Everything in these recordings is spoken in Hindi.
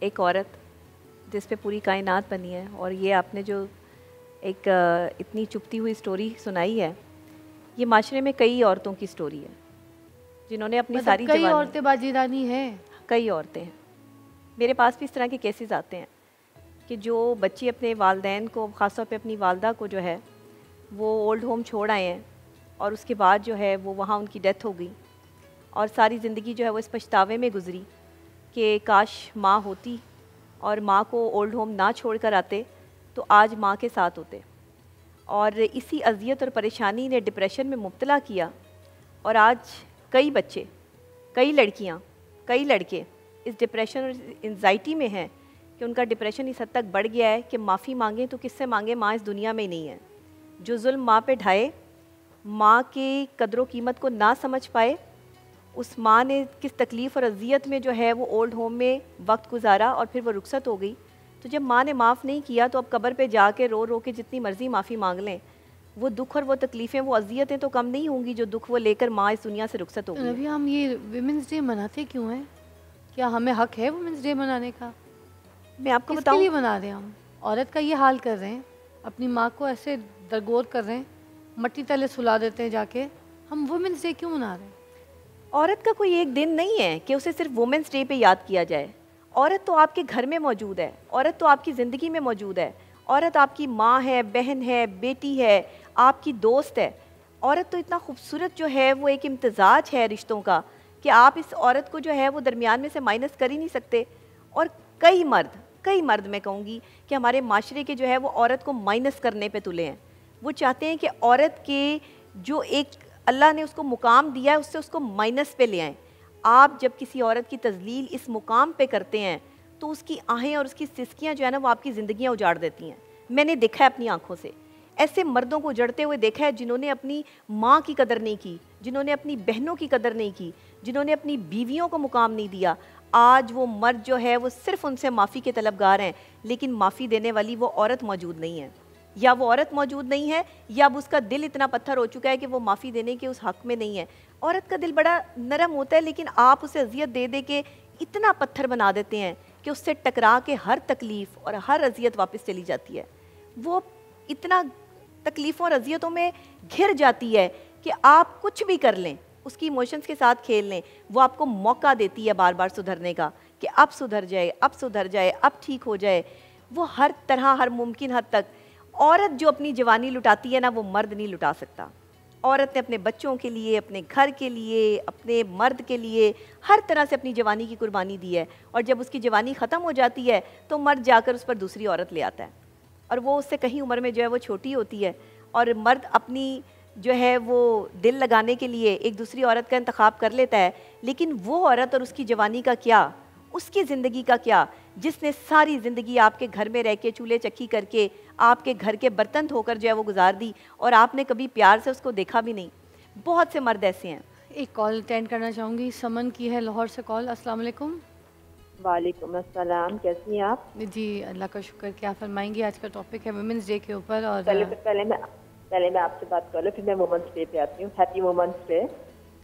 एक औरत जिस पे पूरी कायनात बनी है, और ये आपने जो एक इतनी चुपती हुई स्टोरी सुनाई है, ये माशरे में कई औरतों की स्टोरी है जिन्होंने अपनी मतलब सारी कई जवानी, औरतें बाजी रानी हैं। कई औरतें हैं। मेरे पास भी इस तरह के केसेस आते हैं कि जो बच्ची अपने वालदैन को, ख़ासतौर पे अपनी वालदा को जो है वो ओल्ड होम छोड़ आए हैं, और उसके बाद जो है वो वहाँ उनकी डेथ हो गई, और सारी ज़िंदगी जो है वो इस पछतावे में गुजरी कि काश माँ होती और माँ को ओल्ड होम ना छोड़ कर आते तो आज माँ के साथ होते। और इसी अजियत और परेशानी ने डिप्रेशन में मुब्तला किया, और आज कई बच्चे, कई लड़कियाँ, कई लड़के इस डिप्रेशन और एंजाइटी में हैं कि उनका डिप्रेशन इस हद तक बढ़ गया है कि माफ़ी मांगें तो किससे मांगें, माँ इस दुनिया में ही नहीं है। जो जुल्म माँ पे ढाए, माँ की कदर कीमत को ना समझ पाए, उस माँ ने किस तकलीफ़ और अजियत में जो है वो ओल्ड होम में वक्त गुजारा और फिर वो रुखसत हो गई। तो जब माँ ने माफ़ नहीं किया तो अब कब्र पे जाके रो रो के जितनी मर्ज़ी माफ़ी मांग लें, वो दुख और वो तकलीफ़ें, वो अजियतें तो कम नहीं होंगी जो दुख वो लेकर माँ इस दुनिया से रुखसत हो गई। अभी हम ये वुमेंस डे मनाते क्यों हैं? क्या हमें हक है वुमेंस डे मनाने का? मैं आपको किसके बताऊं, लिए मना रहे हैं हम? औरत का ये हाल कर रहे हैं, अपनी माँ को ऐसे दरगोर कर रहे हैं, मट्टी तले सुला देते हैं जाके। हम वुमेंस डे क्यों मना रहे हैं? औरत का कोई एक दिन नहीं है कि उसे सिर्फ वुमेंस डे पे याद किया जाए। औरत तो आपके घर में मौजूद है, औरत तो आपकी ज़िंदगी में मौजूद है। औरत आपकी माँ है, बहन है, बेटी है, आपकी दोस्त है। औरत तो इतना खूबसूरत जो है वो एक इम्तजाज है रिश्तों का कि आप इस औरत को जो है वो दरमियान में से माइनस कर ही नहीं सकते। और कई मर्द मैं कहूँगी कि हमारे माशरे के जो है वो औरत को माइनस करने पे तुले हैं। वो चाहते हैं कि औरत के जो एक अल्लाह ने उसको मुकाम दिया है उससे उसको माइनस पे ले आएँ। आप जब किसी औरत की तजलील इस मुकाम पे करते हैं तो उसकी आहें और उसकी सिसकियाँ जो है ना वो आपकी ज़िंदगियाँ उजाड़ देती हैं। मैंने देखा है अपनी आंखों से, ऐसे मर्दों को उजड़ते हुए देखा है जिन्होंने अपनी माँ की कदर नहीं की, जिन्होंने अपनी बहनों की कदर नहीं की, जिन्होंने अपनी बीवियों को मुकाम नहीं दिया। आज वो मर्द जो है वो सिर्फ उनसे माफ़ी के तलबगार हैं, लेकिन माफ़ी देने वाली वो औरत मौजूद नहीं है। या वो औरत मौजूद नहीं है, या अब उसका दिल इतना पत्थर हो चुका है कि वो माफ़ी देने के उस हक़ में नहीं है। औरत का दिल बड़ा नरम होता है, लेकिन आप उसे अजियत दे दे के इतना पत्थर बना देते हैं कि उससे टकरा के हर तकलीफ़ और हर अजियत वापस चली जाती है। वो इतना तकलीफ़ों और अजियतों में घिर जाती है कि आप कुछ भी कर लें, उसकी इमोशंस के साथ खेल लें, वो आपको मौका देती है बार बार सुधरने का कि अब सुधर जाए, अब सुधर जाए, अब ठीक हो जाए। वो हर तरह, हर मुमकिन हद तक औरत जो अपनी जवानी लुटाती है ना, वो मर्द नहीं लुटा सकता। औरत ने अपने बच्चों के लिए, अपने घर के लिए, अपने मर्द के लिए हर तरह से अपनी जवानी की कुर्बानी दी है, और जब उसकी जवानी ख़त्म हो जाती है तो मर्द जाकर उस पर दूसरी औरत ले आता है, और वो उससे कहीं उम्र में जो है वो छोटी होती है, और मर्द अपनी जो है वो दिल लगाने के लिए एक दूसरी औरत का इंतखाब कर लेता है। लेकिन वो औरत और उसकी जवानी का क्या, उसकी ज़िंदगी का क्या, जिसने सारी ज़िंदगी आपके घर में रह के चूल्हे चक्की करके आपके घर के बर्तन धोकर जो है वो गुजार दी, और आपने कभी प्यार से उसको देखा भी नहीं। बहुत से मर्द ऐसे हैं। एक कॉल अटेंड करना चाहूँगी। समन की है लाहौर से कॉल। अस्सलाम वालेकुम। वालेकुम अस्सलाम, कैसी हैं आप? जी अल्लाह का शुक्र। क्या फरमाएंगी? आज का टॉपिक है वुमेंस डे के ऊपर। और पहले मैं आपसे बात कर लूँ, फिर मैं वुमेंस डे पे आती हूँ। हैप्पी वुमेंस डे,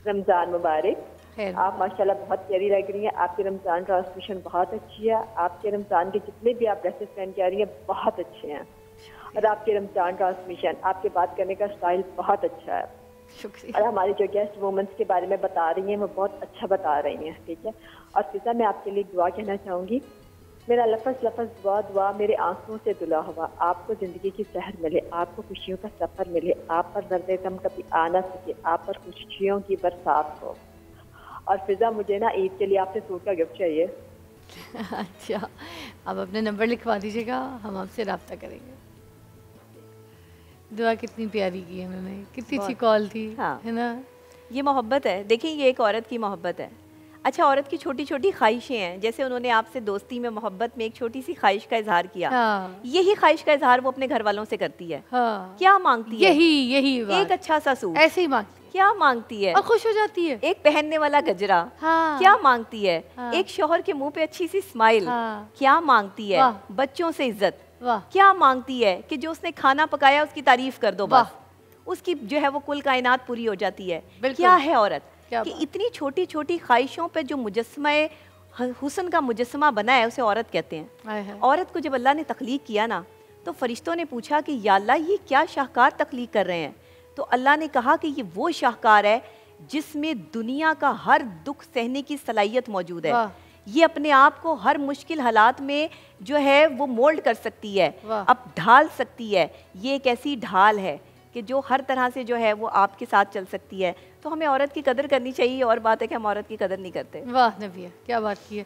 रमज़ान मुबारक। आप माशाल्लाह बहुत प्यारी लग रही हैं। आपकी रमज़ान ट्रांसमिशन बहुत अच्छी है। आपके रमज़ान के जितने भी आप ड्रेसेस पहन के आ रही हैं बहुत अच्छे हैं, और आपके रमज़ान ट्रांसमिशन, आपके बात करने का स्टाइल बहुत अच्छा है। शुक्रिया। और हमारी जो गेस्ट वुमेंस के बारे में बता रही हैं वो बहुत अच्छा बता रही हैं, ठीक है। और फिजा मैं आपके लिए दुआ कहना चाहूँगी। मेरा लफ्ज़ दुआ मेरे आंसुओं से धुला हुआ, आपको ज़िंदगी की सहर मिले, आपको खुशियों का सफ़र मिले, आप पर दर्द गम कभी आ ना सके, आप पर खुशियों की बरसात हो। और फिजा मुझे ना ईद के लिए आपसे सूट का गिफ्ट चाहिए। अच्छा, आप अपने नंबर लिखवा दीजिएगा, हम आपसे रब्ता करेंगे। दुआ कितनी प्यारी की है उन्होंने, कितनी अच्छी कॉल थी। हाँ, है ना? ये मोहब्बत है। देखिए, ये एक औरत की मोहब्बत है। अच्छा, औरत की छोटी छोटी ख्वाहिशें हैं, जैसे उन्होंने आपसे दोस्ती में, मोहब्बत में एक छोटी सी ख्वाहिश का इजहार किया। हाँ। यही ख्वाहिश का इजहार वो अपने घर वालों से करती है। हाँ। क्या मांगती है? यही बात। एक अच्छा सा सूट। ऐसे ही मांगती है। क्या मांगती है? और खुश हो जाती है। एक पहनने वाला गजरा। हाँ। क्या मांगती है? हाँ। एक शौहर के मुंह पे अच्छी सी स्माइल। हाँ। क्या मांगती है? वाह। बच्चों से इज्जत। वाह। क्या मांगती है? कि जो उसने खाना पकाया उसकी तारीफ कर दो, बस उसकी जो है वो कुल कायनात पूरी हो जाती है। क्या है औरत कि इतनी छोटी छोटी ख्वाहिशों पे जो मुजस्समा हुस्न का मुजस्समा बना है, उसे औरत कहते हैं। आए है। औरत को जब अल्लाह ने तख्लीक किया ना, तो फरिश्तों ने पूछा कि या अल्लाह ये क्या शाहकार तख्लीक कर रहे हैं। तो अल्लाह ने कहा कि ये वो शाहकार है जिसमें दुनिया का हर दुख सहने की सलाहियत मौजूद है। ये अपने आप को हर मुश्किल हालात में जो है वो मोल्ड कर सकती है, अब ढाल सकती है। ये एक ऐसी ढाल है कि जो हर तरह से जो है वो आपके साथ चल सकती है। तो हमें औरत की कदर करनी चाहिए, और बात है कि हम औरत की कदर नहीं करते। वाह नबिया, क्या बात की है।